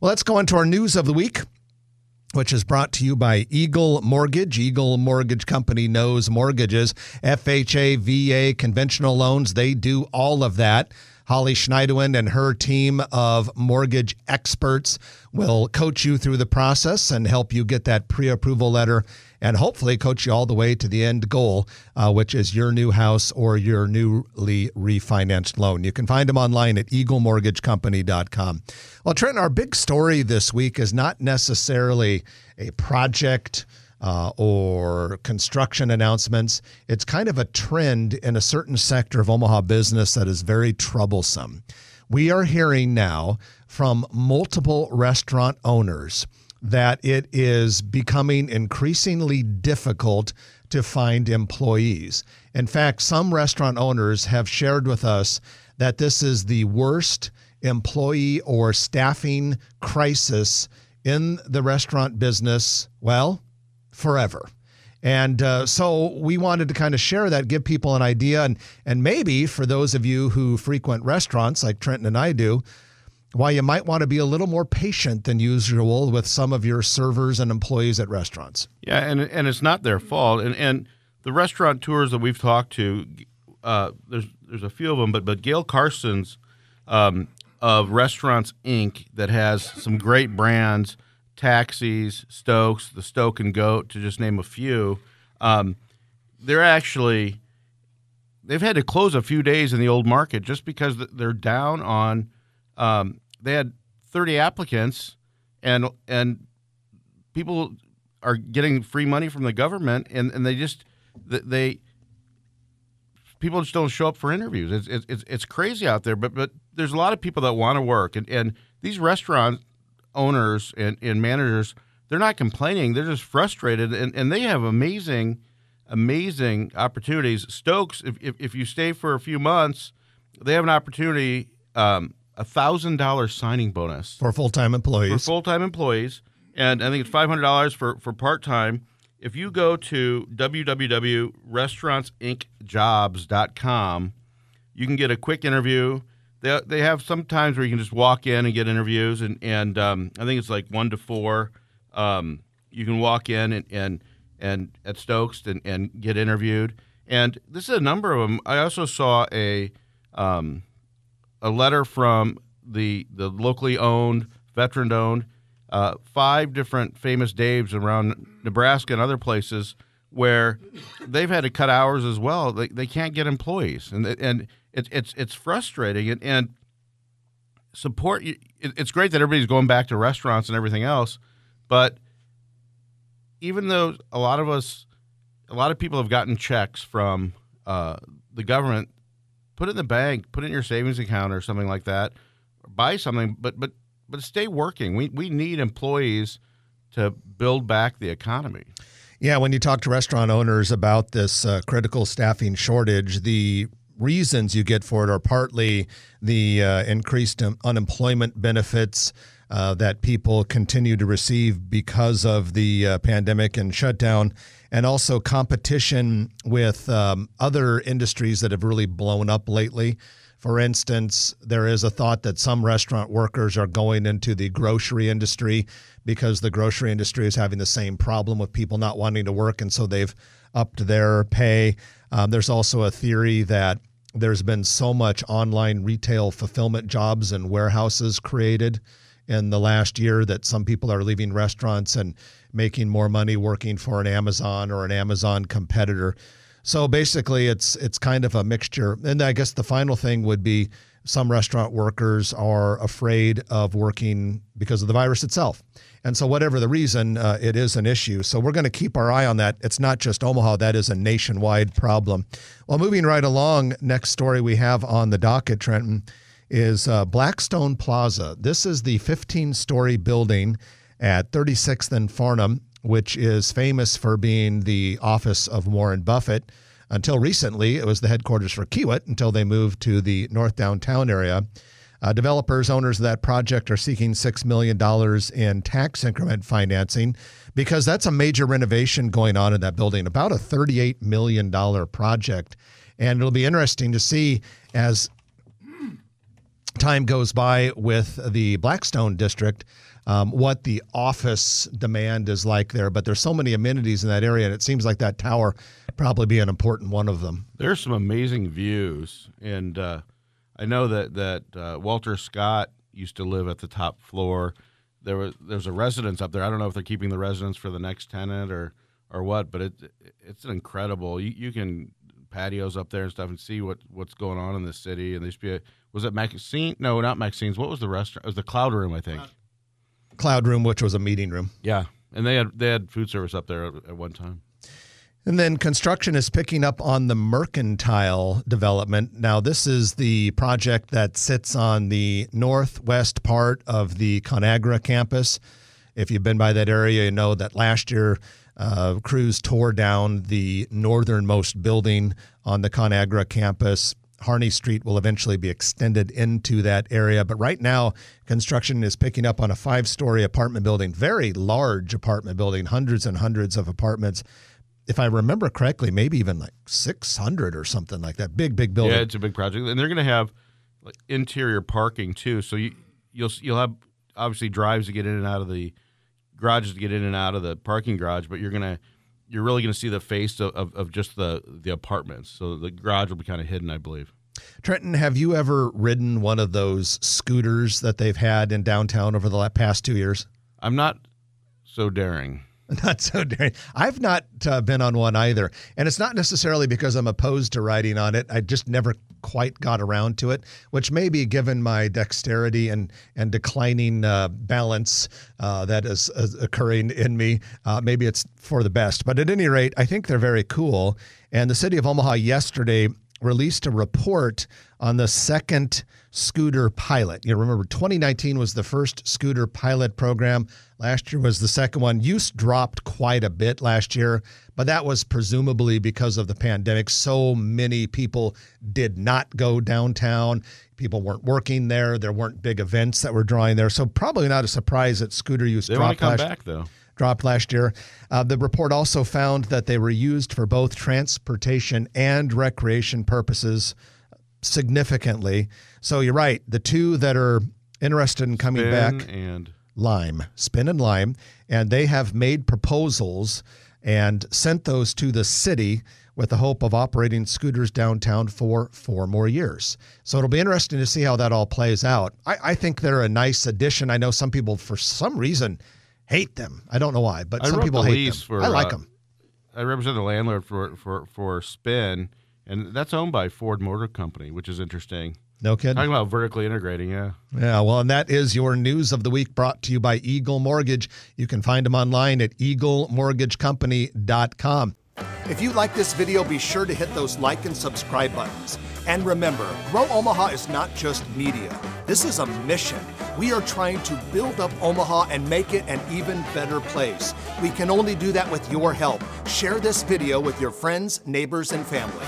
Well, let's go into our news of the week, which is brought to you by Eagle Mortgage. Eagle Mortgage Company knows mortgages, FHA, VA, conventional loans. They do all of that. Holly Schneiderwin and her team of mortgage experts will coach you through the process and help you get that pre-approval letter and hopefully coach you all the way to the end goal, which is your new house or your newly refinanced loan. You can find them online at eaglemortgagecompany.com. Well, Trenton, our big story this week is not necessarily a project or construction announcements. It's kind of a trend in a certain sector of Omaha business that is very troublesome. We are hearing now from multiple restaurant owners that it is becoming increasingly difficult to find employees. In fact, some restaurant owners have shared with us that this is the worst employee or staffing crisis in the restaurant business, well, forever. And so we wanted to kind of share that, give people an idea, and maybe for those of you who frequent restaurants like Trenton and I do, why you might want to be a little more patient than usual with some of your servers and employees at restaurants. Yeah, and it's not their fault. And the restaurateurs that we've talked to, there's a few of them, but Gail Carson's of Restaurants Inc. that has some great brands, Taxis, Stokes, the Stoke and Goat, to just name a few. They've had to close a few days in the old market just because they're down on. They had 30 applicants, and people are getting free money from the government, and people just don't show up for interviews. It's crazy out there, but there's a lot of people that want to work, and these restaurant owners and managers, they're not complaining. They're just frustrated, and they have amazing opportunities. Stokes, if you stay for a few months, they have an opportunity, $1,000 signing bonus for full-time employees. And I think it's $500 for part-time. If you go to www.restaurantsinc.jobs.com, you can get a quick interview. They have some times where you can just walk in and get interviews, and I think it's like 1 to 4. You can walk in and at Stokes and get interviewed. And this is a number of them. I also saw a letter from the locally owned, veteran-owned, 5 different famous Daves around Nebraska and other places where they've had to cut hours as well. They can't get employees, and it's frustrating. And support. It's great that everybody's going back to restaurants and everything else, but even though a lot of people have gotten checks from the government, put it in the bank, put it in your savings account or something like that, or buy something, but stay working. We need employees to build back the economy. Yeah, when you talk to restaurant owners about this critical staffing shortage, the reasons you get for it are partly the increased unemployment benefits that people continue to receive because of the pandemic and shutdown, and also competition with other industries that have really blown up lately. For instance, there is a thought that some restaurant workers are going into the grocery industry because the grocery industry is having the same problem with people not wanting to work, and so they've upped their pay. There's also a theory that there's been so much online retail fulfillment jobs and warehouses created in the last year that some people are leaving restaurants and making more money working for an Amazon or an Amazon competitor. So basically, it's kind of a mixture. And I guess the final thing would be some restaurant workers are afraid of working because of the virus itself. And so whatever the reason, it is an issue. So we're going to keep our eye on that. It's not just Omaha. That is a nationwide problem. Well, moving right along, next story we have on the docket, Trenton, is Blackstone Plaza. This is the 15-story building at 36th and Farnham, which is famous for being the office of Warren Buffett. Until recently, it was the headquarters for Kiewit until they moved to the North Downtown area. Developers, owners of that project are seeking $6 million in tax increment financing because that's a major renovation going on in that building, about a $38 million project. And it'll be interesting to see as time goes by with the Blackstone district, what the office demand is like there. But there's so many amenities in that area, and it seems like that tower probably be an important one of them. There's some amazing views, and I know that Walter Scott used to live at the top floor. There's a residence up there. I don't know if they're keeping the residence for the next tenant or what, but it's an incredible. You can patios up there and stuff and see what's going on in the city. And there used to be was it Maxine? No, not Maxine's. What was the restaurant? It was the Cloud Room, I think. Cloud Room, which was a meeting room. Yeah, and they had food service up there at one time. And then construction is picking up on the Mercantile development. Now, this is the project that sits on the northwest part of the ConAgra campus. If you've been by that area, you know that last year crews tore down the northernmost building on the ConAgra campus. Harney Street will eventually be extended into that area. But right now, construction is picking up on a 5-story apartment building, very large apartment building, hundreds and hundreds of apartments. If I remember correctly, maybe even like 600 or something like that. Big building. Yeah, it's a big project. And they're going to have like interior parking too. So you'll have obviously drives to get in and out of the garages to get in and out of the parking garage, but you're really going to see the face of just the apartments. So the garage will be kind of hidden, I believe. Trenton, have you ever ridden one of those scooters that they've had in downtown over the past 2 years? I'm not so daring. Not so daring. I've not been on one either. And it's not necessarily because I'm opposed to riding on it. I just never quite got around to it, which may be given my dexterity and declining balance that is occurring in me. Maybe it's for the best. But at any rate, I think they're very cool. And the city of Omaha yesterday released a report on the second scooter pilot. You remember 2019 was the first scooter pilot program. Last year was the second one. Use dropped quite a bit last year, but that was presumably because of the pandemic. So many people did not go downtown. People weren't working there. There weren't big events that were drawing there. So probably not a surprise that scooter use dropped last year. The report also found that they were used for both transportation and recreation purposes significantly. So you're right. The two that are interested in coming back, Spin and Lime, and they have made proposals and sent those to the city with the hope of operating scooters downtown for 4 more years. So it'll be interesting to see how that all plays out. I think they're a nice addition. I know some people, for some reason, hate them. I don't know why, but some people hate them. I like them. I represent the landlord for Spin, and that's owned by Ford Motor Company, which is interesting. No kidding. Talking about vertically integrating, yeah. Yeah, well, and that is your news of the week brought to you by Eagle Mortgage. You can find them online at eaglemortgagecompany.com. If you like this video, be sure to hit those like and subscribe buttons. And remember, Grow Omaha is not just media. This is a mission. We are trying to build up Omaha and make it an even better place. We can only do that with your help. Share this video with your friends, neighbors, and family.